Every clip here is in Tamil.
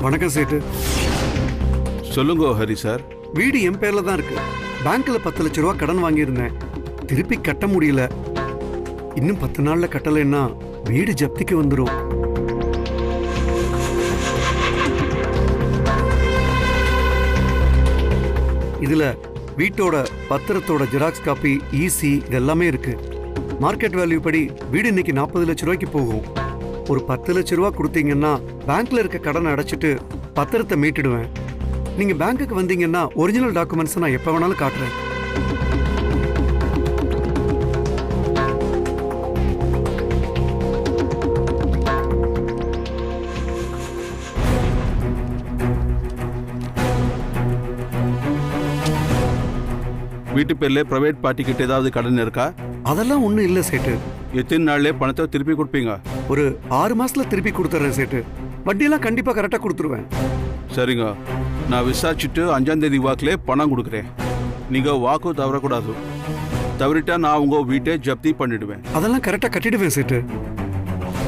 வணக்கம் சேட்டு. சொல்லுங்க ஹரி சார். வீடு என் பேர்ல தான் இருக்கு. பேங்க்ல 10 லட்சம் ரூபாய் கடன் வாங்கியிருந்தேன். திருப்பி கட்ட முடியல. இன்னும் 10 நாள்ல கட்டலைன்னா வீடு ஜப்திக்கு வந்துடும். இதுல வீட்டோட பத்திரத்தோட ஜெராக்ஸ் காப்பி, ஈசி இதெல்லாமே இருக்கு. மார்க்கெட் வேல்யூ படி வீடு இன்னைக்கு 40 லட்சம் ரூபாய்க்கு போகும். ஒரு 10 லட்சம் ரூபாய் கொடுத்தீங்கன்னா பேங்க்ல இருக்க கடனை அடைச்சிட்டு பத்திரத்தை மீட்டுடுவேன். நீங்க பேங்க்குக்கு வந்தீங்கன்னா ஒரிஜினல் டாக்குமெண்ட்ஸ் நான் எப்ப வேணாலும் காட்டுறேன். வீட்டு பேர்ல பிரைவேட் பார்ட்டி கிட்ட ஏதாவது கடன் இருக்கா? அதெல்லாம் ஒண்ணும் இல்ல சேட்டு. எத்தனை நாள்ல பணத்தை திருப்பி கொடுப்பீங்க? ஒரு 6 மாசத்துல திருப்பி கொடுத்துறேன் சேட்டு. வட்டியெல்லாம் கண்டிப்பா கரெக்டா கொடுத்துருவேன். சரிங்க, நான் விசாரிச்சுட்டு 5ஆம் தேதி வாக்குல பணம் கொடுக்குறேன். நீங்க வாக்கு தவறக்கூடாது. தவறிட்டா நான் உங்க வீட்டை ஜப்தி பண்ணிடுவேன். அதெல்லாம் கரெக்டா கட்டிடுவேன் சேட்டு.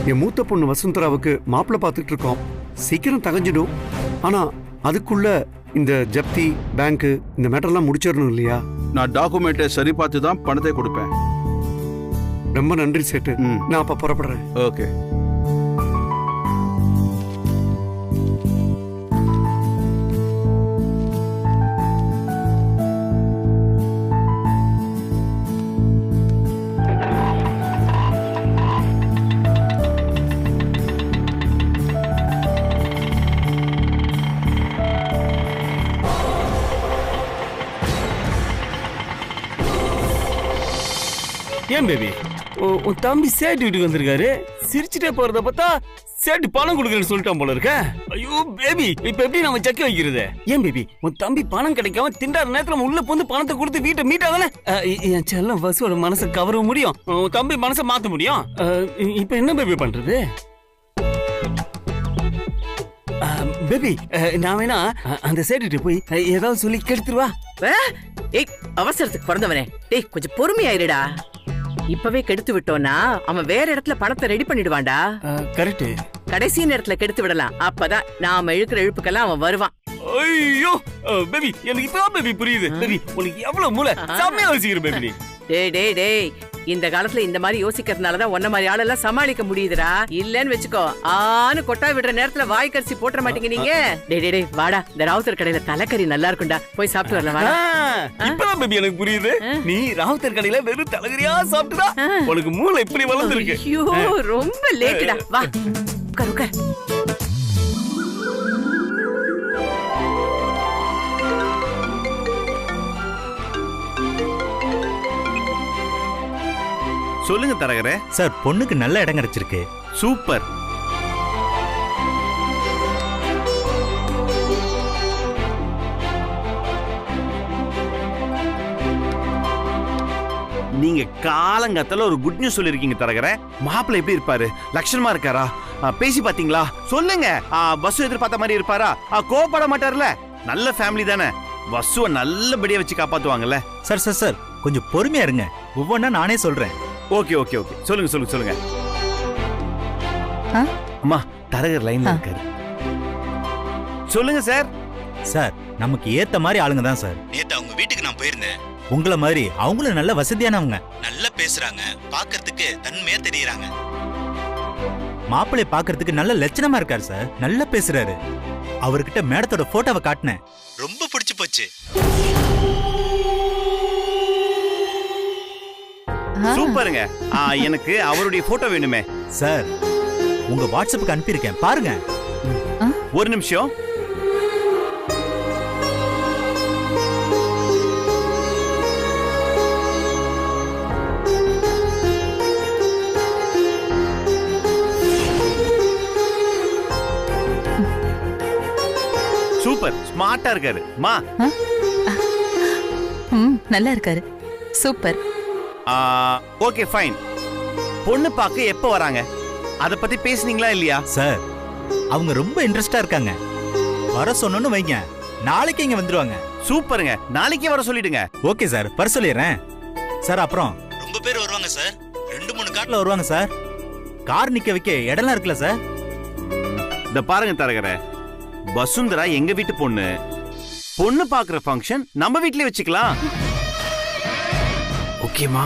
என் மூத்த பொண்ணு வசுந்தராவுக்கு மாப்பிள்ளை பார்த்துட்டு இருக்கோம். சீக்கிரம் தகஞ்சிடும். ஆனா அதுக்குள்ள இந்த ஜப்தி, பேங்க் இந்த மேட்டர்லாம் முடிச்சிடணும் இல்லையா? நான் டாக்குமெண்ட்டை சரி பார்த்து தான் பணத்தை கொடுப்பேன். ரொம்ப நன்றி சேட்டு. நான் அப்ப புறப்படுறேன். ஓகே. ஏன் பேபி, உன் தம்பி சேட்டு வீட்டுக்கு வந்திருக்காரு. சிரிச்சுட்டே போறத பார்த்தா சேட்டு பணம் கொடுக்குறேன்னு சொல்லிட்டான் போல இருக்க. ஐயோ பேபி, இப்ப எப்படி நம்ம செக் வைக்கிறது? ஏன் பேபி, உன் தம்பி பணம் கிடைக்காம திண்டாற நேரத்துல உள்ள போந்து பணத்தை கொடுத்து வீட்டை மீட்டாதானே என் செல்லம் வசுவோட மனசை கவர முடியும், உன் தம்பி மனசை மாத்த முடியும். இப்ப என்ன பேபி பண்றது? பேபி, நான் வேணா அந்த சேட்டு போய் ஏதாவது சொல்லி கெடுத்துருவா. ஏய், அவசரத்துக்கு பிறந்தவனே, டேய் கொஞ்சம் பொறுமையாயிருடா. இப்பவே கெடுத்து விட்டோம்னா அவன் வேற இடத்துல பணத்தை ரெடி பண்ணிடுவான்டா. கரெக்ட். கடைசி நேரத்துல கெடுத்து விடலாம். அப்பதான் நாம இழுக்கிற இழுப்புக்கெல்லாம் அவன் வருவான். ஐயோ பேபி, எனக்கு இப்பதான் பேபி புரியுது. பேபி, உனக்கு எவ்வளவு மூளை, செம்மையா யோசிக்கிற பேபி. டேய் டேய் டேய், இந்த காலத்துல இந்த மாதிரி யோசிக்கிறதுனாலதான் ஒன்ன மாதிரி ஆளெல்லாம் சமாளிக்க முடியுதுடா. இல்லன்னு வச்சுக்கோ, ஆனு கொட்டா விடுற நேரத்துல வாய் கரிசி போட்டுற மாட்டீங்க நீங்க. டேய் டேய் டேய், வாடா, இந்த ராவுத்தர் கடையில தலைக்கறி நல்லா இருக்கும்டா, போய் சாப்பிட்டு வரலாம். வாடா. இப்பதான் பேபி எனக்கு புரியுது. நீ ராவுத்தர் கடையில வெறும் தலைகறியா சாப்பிட்டுதா உனக்கு மூளை இப்படி வளர்ந்துருக்கு. ஐயோ ரொம்ப லேட்டுடா. வா உட்கார் உட்கார். சொல்லுங்க தரகரே. சார், பொண்ணுக்கு நல்ல இடம் கிடைச்சிருக்கு. சூப்பர். நீங்க காலங்கத்துல ஒரு குட் நியூஸ் சொல்லிருக்கீங்க தரகரே. மாப்பிள்ளை எப்படி இருப்பாரு? லட்சணமா இருக்காரா? பேசி பாத்தீங்களா? சொல்லுங்க. வசு எதிர்பார்த்த மாதிரி இருப்பாரா? கோபப்பட மாட்டார்ல? நல்ல ஃபேமிலி தானே? வசுவை நல்லபடியா வச்சு காப்பாத்துவாங்கல்ல? சார் சார் சார், கொஞ்சம் பொறுமையா இருங்க, ஒவ்வொன்னா நானே சொல்றேன். ஓகே ஓகே ஓகே, சொல்லுங்க சொல்லுங்க சொல்லுங்க. அம்மா, தரகர் லைன்ல இருக்காரு. சொல்லுங்க சார். சார், நமக்கு ஏத்த மாதிரி ஆளுங்க தான் சார். நேத்து அவங்க வீட்டுக்கு நான் போயிருந்தேன். உங்கள மாதிரி அவங்களும் நல்ல வசதியானவங்க. நல்லா பேசுறாங்க, பாக்குறதுக்கு தன்மையா தெரியறாங்க. மாப்பிள்ளை பாக்குறதுக்கு நல்ல லட்சணமா இருக்காரு சார். நல்லா பேசுறாரு. அவர்கிட்ட மேடத்தோட போட்டோவை காட்டினேன், ரொம்ப பிடிச்சு போச்சு. சூப்பருங்க. எனக்கு அவருடைய போட்டோ வேணுமே. சார், உங்க வாட்ஸ்அப்புக்கு அனுப்பியிருக்கேன், பாருங்க. ஒரு நிமிஷம். சூப்பர், ஸ்மார்ட்டா இருக்காரு. மா, நல்லா இருக்காரு. சூப்பர். Okay fine. பொண்ணு பார்க்க எப்ப வராங்க? அத பத்தி பேசுனீங்களா இல்லையா? சார், அவங்க ரொம்ப இன்ட்ரெஸ்டா இருக்காங்க. வர சொன்னோன்னு வைங்க, நாளைக்கு இங்க வந்துருவாங்க. சூப்பருங்க, நாளைக்கே வர சொல்லிடுங்க. ஓகே சார், வர சொல்லிடுறேன். சார், அப்புறம் ரொம்ப பேர் வருவாங்க சார். 2-3 கார்ல வருவாங்க சார். கார் நிக்க வைக்க இடம்லாம் இருக்குல்ல சார்? இந்த பாருங்க தரகரே, வசுந்தரா எங்க வீட்டு பொண்ணு. பொண்ணு பாக்குற ஃபங்க்ஷன் நம்ம வீட்லயே வச்சுக்கலாம். ஓகேமா?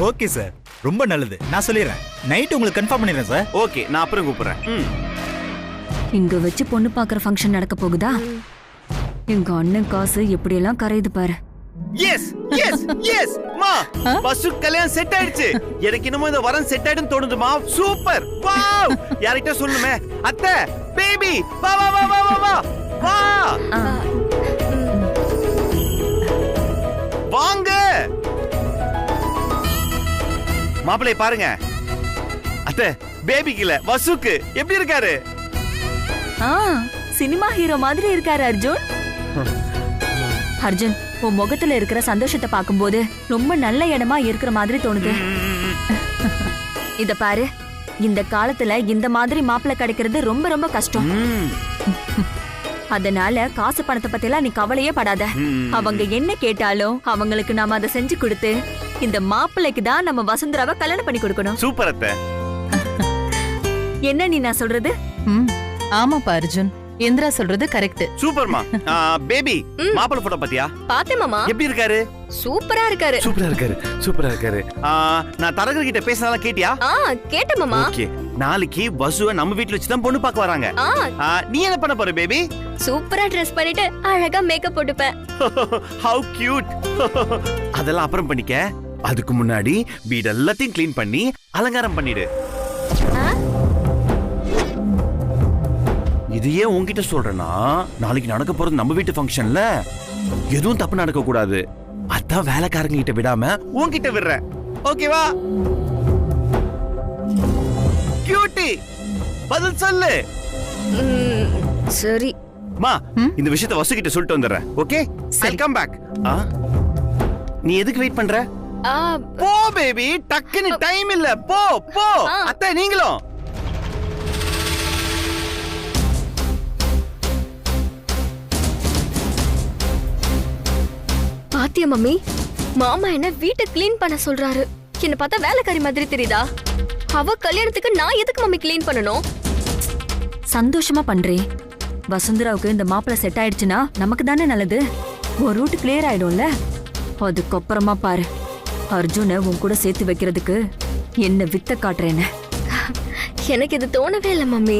ஓகே சார், ரொம்ப நல்லது. நான் சொல்லிடுறேன், நைட் உங்களுக்கு கன்ஃபார்ம் பண்ணிடுறேன் சார். ஓகே, நான் அப்புறம் கூப்பிடுறேன். இங்க வச்சு பொண்ணு பாக்குற ஃபங்க்ஷன் நடக்க போகுதா? எங்க அண்ணன் காசு எப்படியெல்லாம் கரையுது பாரு. எஸ் எஸ் எஸ் மா, வசு கல்யாணம் செட் ஆயிடுச்சு. எனக்கு இன்னமும் இந்த வரன் செட் ஆயிடுன்னு தோணுதுமா. Super, wow. யார்கிட்ட சொல்லுமே? அத்தை, பேபி, வா வா வா வா வா வா வாங்க. மாப்பிள்ளை பாருங்க. அத்தை, பேபிக்கு இல்ல, வசுக்கு. எப்படி இருக்காரு? சினிமா ஹீரோ மாதிரி இருக்காரு அர்ஜுன். அர்ஜுன், உன் முகத்துல இருக்கிற சந்தோஷத்தை பாக்கும்போது ரொம்ப நல்ல இடமா இருக்கிற மாதிரி தோணுது. இத பாரு, இந்த காலத்துல இந்த மாதிரி மாப்பிள்ளை கிடைக்கிறது ரொம்ப ரொம்ப கஷ்டம். அதனால காசு பணத்தை பத்தி எல்லாம் நீ கவலையே படாத. அவங்க என்ன கேட்டாலும் அவங்களுக்கு நாம அதை செஞ்சு கொடுத்து இந்த மாப்பிள்ளைக்கு தான் நம்ம வசுந்தராவை கல்யாணம் பண்ணி கொடுக்கணும். சூப்பர் அத்தை. என்ன நீ நான் சொல்றது? ஆமாப்பா அர்ஜுன், இந்திரா சொல்றது கரெக்ட். சூப்பர்மா. பேபி, மாப்பிள்ளை போட்டோ பாத்தியா? பாத்தேன் மாமா. எப்படி இருக்காரு? சூப்பரா இருக்காரு. சூப்பரா இருக்காரு, சூப்பரா இருக்காரு. நான் தரகர் கிட்ட பேசினால கேட்டியா? கேட்டேன் மாமா. ஓகே, நாளைக்கு வசுவை நம்ம வீட்ல வச்சு தான் பொண்ணு பார்க்க வராங்க. நீ என்ன பண்ண போற பேபி? சூப்பரா ட்ரெஸ் பண்ணிட்டு அழகா மேக்கப் போட்டுப்பேன். Have cute. அதெல்லாம் அப்புறம் பண்ணிக்க. அதுக்கு முன்னாடி வீடு எல்லாத்தையும் க்ளீன் பண்ணி அலங்காரம் பண்ணிடு. இது ஏன் உன்கிட்ட சொல்றேன்னா, நாளைக்கு நடக்க போறது நம்ம வீட்டு ஃபங்க்ஷன்ல எதுவும் தப்பு நடக்க கூடாது. அதான் வேலைக்காரங்க கிட்ட விடாம உன்கிட்ட விடுறேன். ஓகேவா? கியூட்டி, பதில் சொல்லு. சரி மா, இந்த விஷயத்தை வசு கிட்ட சொல்லிட்டு வந்துடுறேன். Okay, I come back. நீ எதுக்கு வெயிட் பண்ற? போ பேபி, டக்குன்னு டைம் இல்ல. போ போ. அத்தை, நீங்களும். பாத்தியா மம்மி, மாமா என்ன வீட்டை கிளீன் பண்ண சொல்றாரு. என்ன பார்த்தா வேலைக்காரி மாதிரி தெரியுதா? அவ கல்யாணத்துக்கு நான் எதுக்கு மம்மி கிளீன் பண்ணணும்? சந்தோஷமா பண்றேன். வசுந்தராவுக்கு இந்த மாப்பிள்ளை செட் ஆயிடுச்சுன்னா நமக்கு தானே நல்லது. ஒரு ரூட் கிளியர் ஆயிடும்ல. அதுக்கப்புறமா பாரு, அர்ஜுனை உன் கூட சேர்த்து வைக்கிறதுக்கு என்ன வித்த காட்டுறேன்னு. எனக்கு இது தோணவே இல்லை மம்மி.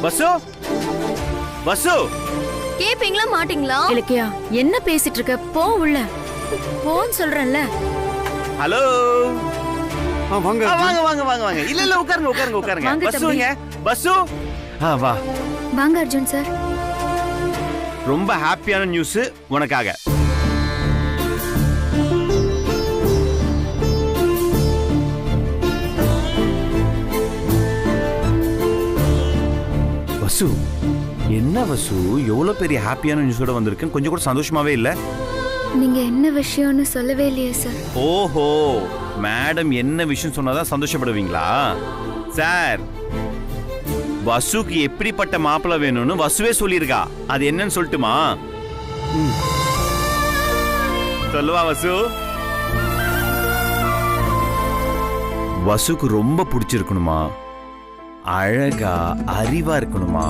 வசு, வசு, கேப்பீங்களா மாட்டீங்களா? இலக்கியா, என்ன பேசிட்டு இருக்க? போ உள்ள போன்னு சொல்றேன்ல. ஹலோ. வாங்க வாங்க வாங்க வாங்க வாங்க. இல்ல இல்ல, உட்காருங்க உட்காருங்க உட்காருங்க. வாங்க வசுங்க, வசு. வா. வாங்க அர்ஜுன் சார். ரொம்ப ஹாப்பியான நியூஸ் உனக்காக. வசு, என்ன வசு, எவ்வளவு பெரிய ஹாப்பியான நியூஸோட வந்திருக்கேன். கொஞ்சம் கூட சந்தோஷமாவே இல்ல. நீங்க என்ன விஷயம்னு சொல்லவே இல்லையே சார். ஓஹோ, மேடம் என்ன விஷயம் சொன்னாதான் சந்தோஷப்படுவீங்களா? சார், வசுக்கு எப்படிப்பட்ட மாப்பிள்ளை வேணும்னு வசுவே சொல்லியிருக்கா. அது என்னன்னு சொல்லட்டுமா? சொல்லுவா வசு. வசுக்கு ரொம்ப பிடிச்சிருக்கணுமா, அழகா அறிவா இருக்கணுமா,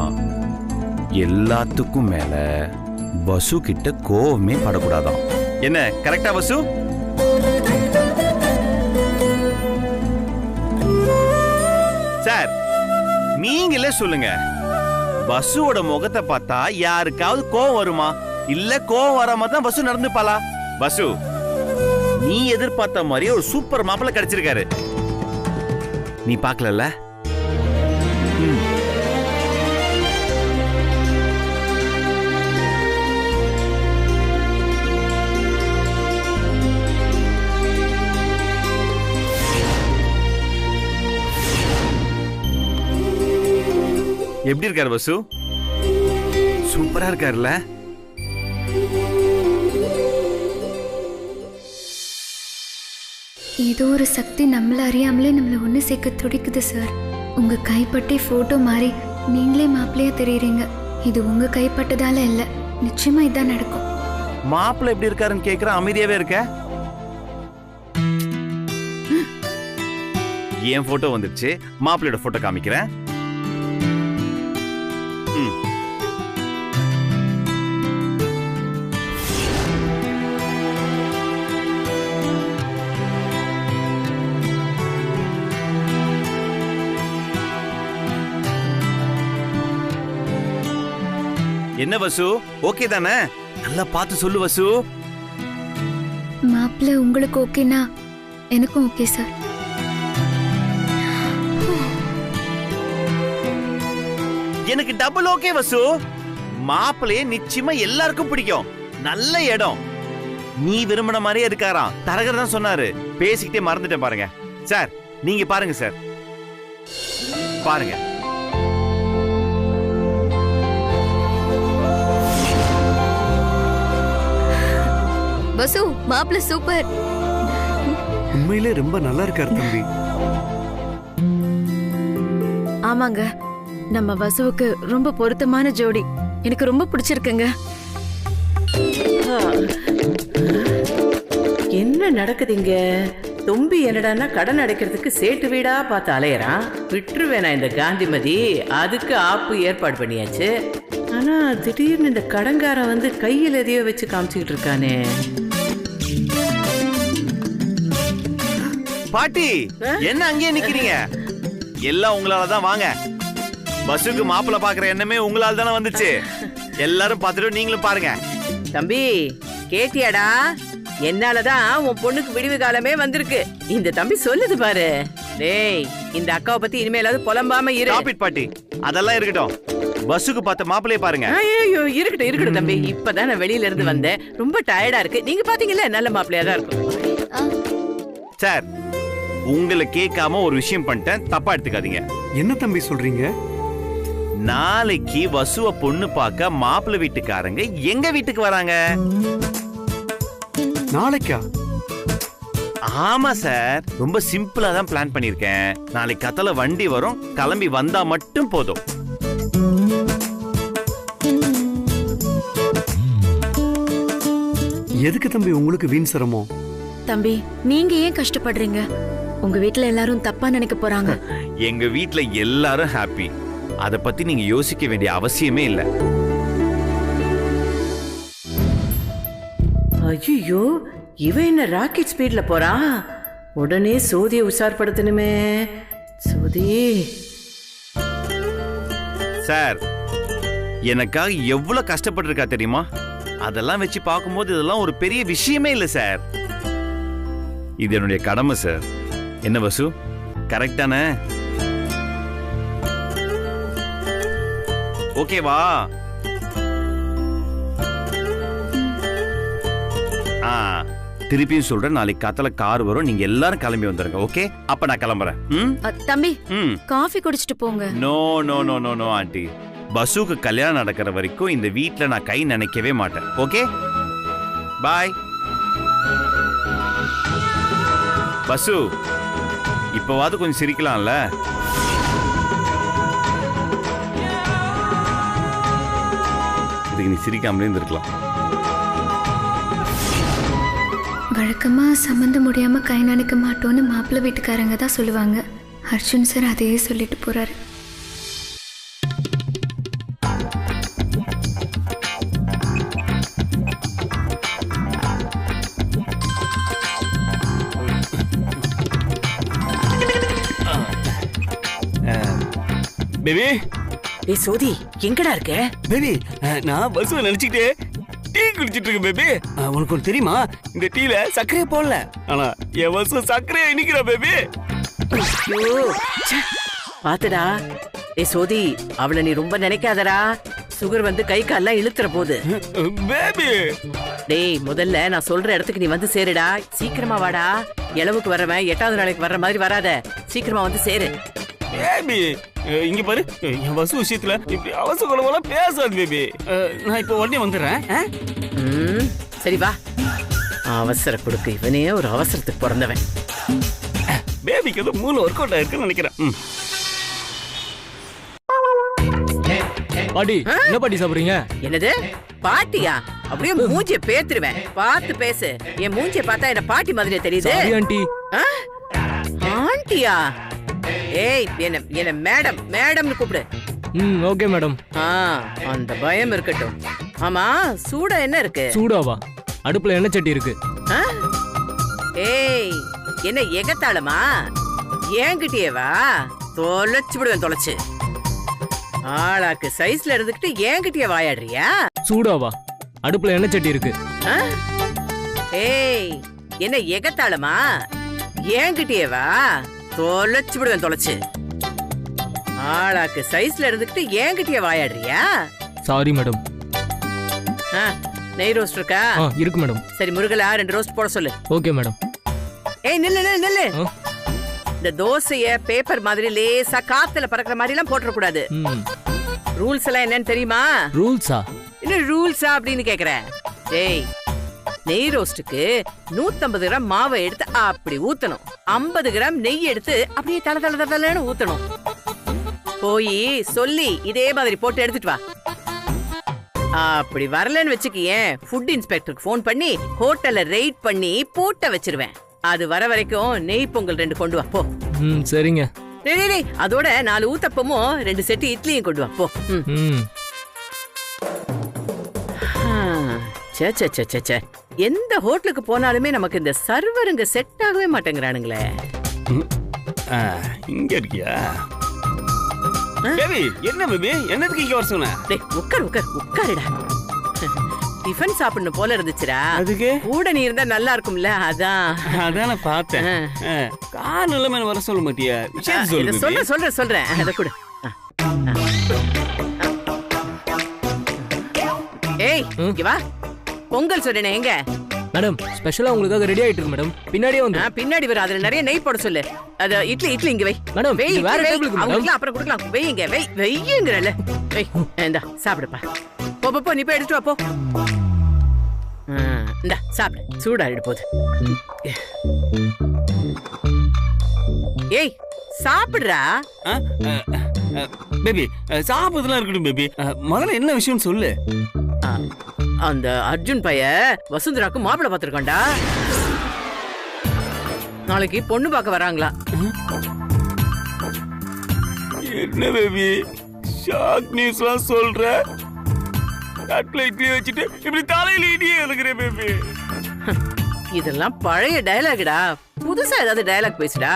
எல்லாத்துக்கும் மேல வசு கிட்ட கோவமே படக்கூடாதாம். என்ன கரெக்டா வசு? சார், நீங்களே சொல்லுங்க, வசுவோட முகத்தை பார்த்தா யாருக்காவது கோவம் வருமா? இல்ல கோவம் வராம தான் வசு நடந்துப்பாளா? வசு, நீ எதிர்பார்த்த மாதிரி ஒரு சூப்பர் மாப்பிள்ளை கிடைச்சிருக்காரு. நீ பார்க்கலல்ல? எப்படி இருக்காரு வசு? சூப்பரா இருக்காருல்ல? ஏதோ ஒரு சக்தி நம்மள அறியாமலே நம்மள ஒண்ணு சேர்க்க துடிக்குது சார். உங்க கைப்பட்டி போட்டோ மாதிரி நீங்களே மாப்பிள்ளையா தெரியுறீங்க. இது உங்க கைப்பட்டதால இல்ல, நிச்சயமா இதான் நடக்கும். மாப்பிள்ளை எப்படி இருக்காருன்னு கேக்குற, அமைதியாவே இருக்க. என் போட்டோ வந்துருச்சு, மாப்பிள்ளையோட போட்டோ காமிக்கிறேன். என்ன வசு, ஓகே தானே? நல்லா பார்த்து சொல்லு வசு. மாப்பிள்ளை உங்களுக்கு ஓகேனா எனக்கும் ஓகே சார். எனக்கு டபுள் ஓகே வசு. மாப்பிள்ளைய நிச்சயமா எல்லாருக்கும் பிடிக்கும். நல்ல இடம். நீ விரும்பின மாதிரியே இருக்காராம். தரகர் தான் சொன்னாரு. பேசிக்கிட்டே மறந்துட்டேன் பாருங்க. சார் நீங்க பாருங்க சார், பாருங்க. வசு, மாப்பிள்ளை சூப்பர். உண்மையிலே ரொம்ப நல்லா இருக்காரு தம்பி. ஆமாங்க, நம்ம வசுவுக்கு ரொம்ப பொருத்தமான ஜோடி. எனக்கு ரொம்ப பிடிச்சிருக்குங்க. என்ன நடக்குதுங்க? தும்பி என்னடான்னா கடன் அடைக்கிறதுக்கு சேட்டு வீடா பார்த்து அலையறான். விட்டுருவேனா இந்த காந்திமதி? அதுக்கு ஆப்பு ஏற்பாடு பண்ணியாச்சு. ஆனா திடீர்னு இந்த கடன்காரன் வந்து கையில் எதையோ வச்சு காமிச்சுக்கிட்டு இருக்கானே. பாட்டி என்ன அங்கேயே நிக்கிறீங்க? எல்லாம் உங்களாலதான். வாங்க, பஸ்ஸுக்கு மாப்பிள்ளை பாக்குற எண்ணமே உங்களால தானே வந்துச்சு. எல்லாரும் பார்த்துட்டு நீங்களும் பாருங்க. தம்பி கேட்டியாடா? என்னாலதான் உன் பொண்ணுக்கு விடிவு காலமே வந்திருக்கு. இந்த தம்பி சொல்லுது பாரு. டேய், இந்த அக்காவை பத்தி இனிமேலாவது புலம்பாம இரு. காப்பிட் பாட்டி, அதெல்லாம் இருக்கட்டும். பஸ்ஸுக்கு பார்த்த மாப்பிள்ளைய பாருங்க. ஐயோ, இருக்கட்டும் இருக்கட்டும் தம்பி. இப்பதான் நான் வெளியில இருந்து வந்தேன், ரொம்ப டயர்டா இருக்கு. நீங்க பாத்தீங்கல்ல, நல்ல மாப்பிள்ளையா தான் இருக்கும். சார், உங்களை கேட்காம ஒரு விஷயம் பண்ணிட்டேன், தப்பா எடுத்துக்காதீங்க. என்ன தம்பி சொல்றீங்க? நாளைக்கு வசுவ பொண்ணு பார்க்க மாப்பிள்ளை வீட்டுக்காரங்க எங்க வீட்டுக்கு வராங்க. நாளைக்கா? ஆமா சார், ரொம்ப சிம்பிளா தான் பிளான் பண்ணிருக்கேன். நாளைக்கு கத்தல வண்டி வரும், கிளம்பி வந்தா மட்டும் போதும். எதுக்கு தம்பி உங்களுக்கு வீண் சிரமம்? தம்பி, நீங்க ஏன் கஷ்டப்படுறீங்க? உங்க வீட்ல எல்லாரும் தப்பா நினைக்க போறாங்க. எங்க வீட்ல எல்லாரும் ஹாப்பி. அத பத்தி நீங்க யோசிக்க வேண்டிய அவசியமே இல்ல. ஐயோ, இவன் என்ன ராக்கெட் ஸ்பீட்ல போறான்? உடனே சோதியை உஷார்படுத்தணுமே. சோதி சார், எனக்காக எவ்வளவு கஷ்டப்பட்டு இருக்கா தெரியுமா? அதெல்லாம் வச்சு பார்க்கும்போது இதெல்லாம் ஒரு பெரிய விஷயமே இல்ல சார். இது என்னுடைய கடமை சார். என்ன வசு, கரெக்டானே? ஓகேவா? திருப்பியும் சொல்றேன், நாளைக்கு காத்தால கார் வரும், நீங்க எல்லாரும் கிளம்பி வந்துருங்க. ஓகே, அப்ப நான் கிளம்புறேன். தம்பி, காஃபி குடிச்சிட்டு போங்க. No no no no no aunty, பஸ்ஸுக்கு கல்யாணம் நடக்கிற வரைக்கும் இந்த வீட்ல நான் கை நினைக்கவே மாட்டேன். ஓகே, பாய். பஸ்ஸு, இப்பவாது கொஞ்சம் சிரிக்கலாம்ல? இதுக்கு நீ சிரிக்காமலே இருந்திருக்கலாம். வழக்கமா சம்மந்தம் முடியாம கை நினைக்க மாட்டோம்னு மாப்பிள்ளை வீட்டுக்காரங்க தான் சொல்லுவாங்க. அர்ஜுன் சார் அதையே சொல்லிட்டு போறாரு. பேபி, ஏய் சோதி, எங்கடா இருக்க? பேபி, நான் பஸ்ஸை நினைச்சுக்கிட்டே டீ குடிச்சிட்டு இருக்கேன். பேபி, உனக்கு ஒன்று தெரியுமா? இந்த டீல சர்க்கரையே போடல, ஆனா என் பஸ் சர்க்கரையை இனிக்கிறா. பேபி, பாத்துடா. ஏய் சோதி, அவளை நீ ரொம்ப நினைக்காதடா. சுகர் வந்து கை கால்லாம் இழுத்துற போது. பேபி, டேய், முதல்ல நான் சொல்ற இடத்துக்கு நீ வந்து சேருடா. சீக்கிரமா வாடா. இளவுக்கு வர்றவன் 8வது நாளைக்கு வர்ற மாதிரி வராத. சீக்கிரமா வந்து சேரு. பேபி, இங்க பாரு, என் பஸ் விஷயத்துல இப்படி அவசரம் பேசாது. பேபி, நான் இப்போ உடனே வந்துடுறேன். சரி வா. அவசர கொடுக்கு, இவனே ஒரு அவசரத்துக்கு பிறந்தவன். பேபிக்கு ஏதோ மூளை ஒர்க் அவுட் ஆயிருக்குன்னு நினைக்கிறேன். பாட்டி என்ன பாட்டி சாப்பிடுறீங்க? என்னது பாட்டியா? அப்படியே மூஞ்சிய பேத்துருவேன். பார்த்து பேசு. என் மூஞ்சிய பார்த்தா என்ன பாட்டி மாதிரியே தெரியுது. ஆண்டி. ஆண்டியா? ஏய் என்ன மேடம் மேடம்னு கூப்பிடு. Okay madam. அந்த பயம் இருக்கட்டும். ஆமா சூடா என்ன இருக்கு? சூடாவா? அடுப்புல எண்ணெய் சட்டி இருக்கு. ஏய் என்ன எகத்தாளமா? ஏங்கிட்டியே வா, தொலைச்சு விடுவேன். தொலைச்சு ஆளாக்கு சைஸ்ல இருந்துகிட்டு ஏங்கிட்டியே வாயாடுறியா? சூடாவா? அடுப்புல எண்ணெய் சட்டி இருக்கு. ஏய் என்ன எகத்தாளமா? ஏங்கிட்டியே வா, தொலைச்சு விடுவேன். தொலைச்சு ஆளாக்கு சைஸ்ல இருந்துகிட்டு ஏங்கிட்டியே வாயாடுறியா? Sorry madam. நெய் ரோஸ்ட் இருக்கா? இருக்கு மேடம். சரி முருகலா 2 ரோஸ்ட் போட சொல்லு. Okay madam. ஏய் நில்லு. இந்த தோசைய பேப்பர் மாதிரி லேசா காத்துல பறக்குற மாதிரி எல்லாம் போட்டுற கூடாது. ரூல்ஸ் எல்லாம் என்னன்னு தெரியுமா? ரூல்ஸா? என்ன ரூல்ஸா அப்படின்னு கேக்குற? ஏய் நெய் ரோஸ்டுக்கு 150 கிராம் மாவை எடுத்து அப்படி ஊத்தணும். 50 கிராம் நெய் எடுத்து அப்படியே தலன்னு ஊத்தணும். போய் சொல்லி இதே மாதிரி போட்டு எடுத்துட்டு வா. அப்படி வரலன்னு வச்சுக்கியேன், ஃபுட் இன்ஸ்பெக்டருக்கு ஃபோன் பண்ணி ஹோட்டல்ல ரெய்ட் பண்ணி பூட்ட வச்சிருவேன். அது வர வரைக்கும் நெய் பொங்கல் 2 கொண்டு வா போ. சரிங்க. டேய் அதோட 4 ஊத்தப்பமும் 2 செட்டு இட்லியும் கொண்டு வா போ. சே எந்த ஹோட்டலுக்கு போனாலுமே நமக்கு இந்த சர்வருங்க செட் ஆகவே மாட்டேங்கிறானுங்களே. இங்க இருக்கியா பேபி? என்ன பேபி, என்னதுக்கு இங்க வர சொன்ன? டேய் உட்காருடா. டிஃபன் சாப்பிடணும் போல இருந்துச்சுடா. அதுக்கு கூட நீ இருந்தா நல்லா இருக்கும்ல, அதான் நான் பார்த்தேன். கார் நிலைமை வர சொல்ல மாட்டியா? சொல்றேன் அத கூட. ஏய் இங்க வா. பொங்கல் சொல்றேனே எங்க? மேடம் ஸ்பெஷலா உங்களுக்காக ரெடி ஆயிட்டு இருக்கு மேடம். பின்னாடியே வந்து. பின்னாடி வர, அதுல நிறைய நெய் போட சொல்லு. அத இட்லி இங்க வை. மேடம் வெய், வேற டேபிளுக்கு மேடம். அவங்களுக்கு அப்புறம் கொடுக்கலாம். வெய்ங்க வெய்ங்கறல. வெய் இந்தா சாப்பிடுப்பா. போ நீ போய் எடுத்து வா போ. இந்தா சாப்பிடு, சூடாயிடு போகுது. ஏய் சாப்பிடுறா. பேபி சாப்பிடுறதுலாம் இருக்கட்டும் பேபி. முதல்ல என்ன விஷயம் சொல்லு. அந்த அர்ஜுன் பைய வசுந்தராக்கு மாப்பிள்ளை பார்த்திருக்கான்டா. நாளைக்கு பொண்ணு பார்க்க வராங்களா? என்ன பேபி ஷாக் நியூஸ்லாம் சொல்ற? தட்டுல இட்லி வச்சுட்டு இப்படி தலையில இடியே எழுதுகிறேன் பேபி. இதெல்லாம் பழைய டயலாக்டா. புதுசா ஏதாவது டயலாக் பேசுடா.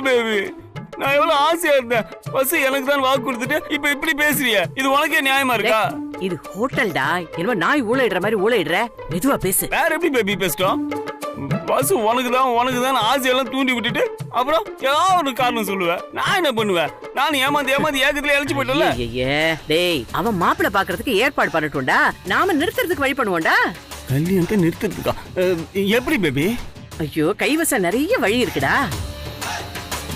பேபி நான் எவ்வளவு ஆசையா இருந்தேன். பஸ் எனக்கு தான் வாக்கு கொடுத்துட்டு இப்ப இப்படி பேசுறிய? இது உனக்கே நியாயமா இருக்கா? இது ஹோட்டல்டா. என்னமோ நாய் ஊழையிடுற மாதிரி ஊழையிடுற. மெதுவா பேசு. வேற எப்படி பேபி பேசிட்டோம்? பஸ் உனக்கு தான் ஆசையெல்லாம் தூண்டி விட்டுட்டு அப்புறம் ஏதாவது ஒரு காரணம் சொல்லுவேன். நான் என்ன பண்ணுவேன்? நான் ஏமாந்து ஏக்கத்துல இழைச்சு போயிட்டல. டேய் அவன் மாப்பிள்ளை பாக்குறதுக்கு ஏற்பாடு பண்ணட்டும்டா. நாம நிறுத்துறதுக்கு வழி பண்ணுவோம்டா. கல்யாணத்தை நிறுத்துறதுக்கா? எப்படி பேபி? ஐயோ கைவசம் நிறைய வழி இருக்குடா.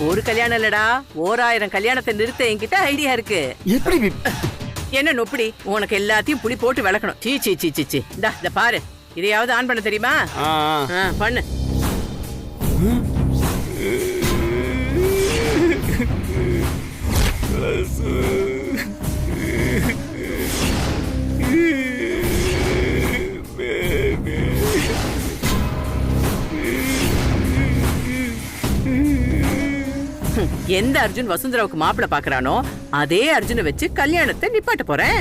ஒரு கல்யாணம் இல்லடா, 1000 கல்யாணத்தை நிறுத்த என்கிட்ட ஐடியா இருக்கு. எப்படி? என்ன நொப்படி? உனக்கு எல்லாத்தையும் புளி போட்டு விளக்கணும். சீ இந்த பாரு, இதையாவது ஆன் பண்ண தெரியுமா? பண்ணு. எந்த அர்ஜுன் வசுந்தராவுக்கு மாப்பிள்ளை பாக்குறானோ அதே அர்ஜுனை வச்சு கல்யாணத்தை நிப்பாட்ட போறேன்.